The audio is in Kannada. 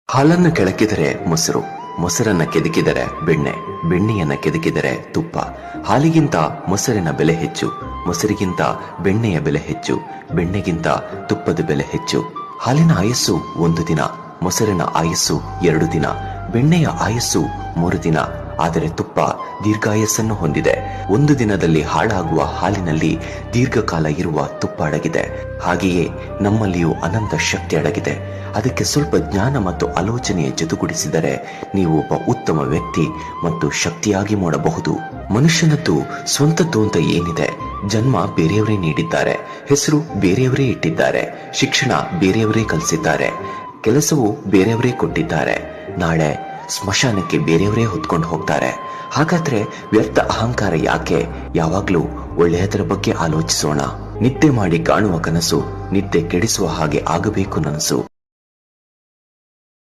ಹಾಲನ್ನು ಕೆಳಕಿದರೆ ಮೊಸರು, ಮೊಸರನ್ನ ಕೆದಕಿದರೆ ಬೆಣ್ಣೆ, ಬೆಣ್ಣೆಯನ್ನ ಕೆದಕಿದರೆ ತುಪ್ಪ. ಹಾಲಿಗಿಂತ ಮೊಸರಿನ ಬೆಲೆ ಹೆಚ್ಚು, ಮೊಸರಿಗಿಂತ ಬೆಣ್ಣೆಯ ಬೆಲೆ ಹೆಚ್ಚು, ಬೆಣ್ಣೆಗಿಂತ ತುಪ್ಪದ ಬೆಲೆ ಹೆಚ್ಚು. ಹಾಲಿನ ಆಯಸ್ಸು 1 ದಿನ, ಮೊಸರಿನ ಆಯಸ್ಸು 2 ದಿನ, ಬೆಣ್ಣೆಯ ಆಯಸ್ಸು 3 ದಿನ. ಆದರೆ ತುಪ್ಪ ದೀರ್ಘಾಯಸ್ಸನ್ನು ಹೊಂದಿದೆ. 1 ದಿನದಲ್ಲಿ ಹಾಳಾಗುವ ಹಾಲಿನಲ್ಲಿ ದೀರ್ಘಕಾಲ ಇರುವ ತುಪ್ಪ ಅಡಗಿದೆ. ಹಾಗೆಯೇ ನಮ್ಮಲ್ಲಿಯೂ ಅನಂತ ಶಕ್ತಿ ಅಡಗಿದೆ. ಅದಕ್ಕೆ ಸ್ವಲ್ಪ ಜ್ಞಾನ ಮತ್ತು ಆಲೋಚನೆಯ ಜೊತೆಗೂಡಿಸಿದರೆ ನೀವು ಒಬ್ಬ ಉತ್ತಮ ವ್ಯಕ್ತಿ ಮತ್ತು ಶಕ್ತಿಯಾಗಿ ಮಾಡಬಹುದು. ಮನುಷ್ಯನದ್ದು ಸ್ವಂತದ್ದು ಅಂತ ಏನಿದೆ? ಜನ್ಮ ಬೇರೆಯವರೇ ನೀಡಿದ್ದಾರೆ, ಹೆಸರು ಬೇರೆಯವರೇ ಇಟ್ಟಿದ್ದಾರೆ, ಶಿಕ್ಷಣ ಬೇರೆಯವರೇ ಕಲಿಸಿದ್ದಾರೆ, ಕೆಲಸವು ಬೇರೆಯವರೇ ಕೊಟ್ಟಿದ್ದಾರೆ. ನಾಳೆ ಸ್ಮಶಾನಕ್ಕೆ ಬೇರೆಯವರೇ ಹೊತ್ಕೊಂಡು ಹೋಗ್ತಾರೆ. ಹಾಗಾದ್ರೆ ವ್ಯರ್ಥ ಅಹಂಕಾರ ಯಾಕೆ? ಯಾವಾಗ್ಲೂ ಒಳ್ಳೆಯದರ ಬಗ್ಗೆ ಆಲೋಚಿಸೋಣ. ನಿದ್ದೆ ಮಾಡಿ ಕಾಣುವ ಕನಸು ನಿದ್ದೆ ಕೆಡಿಸುವ ಹಾಗೆ ಆಗಬೇಕು ನನಸು.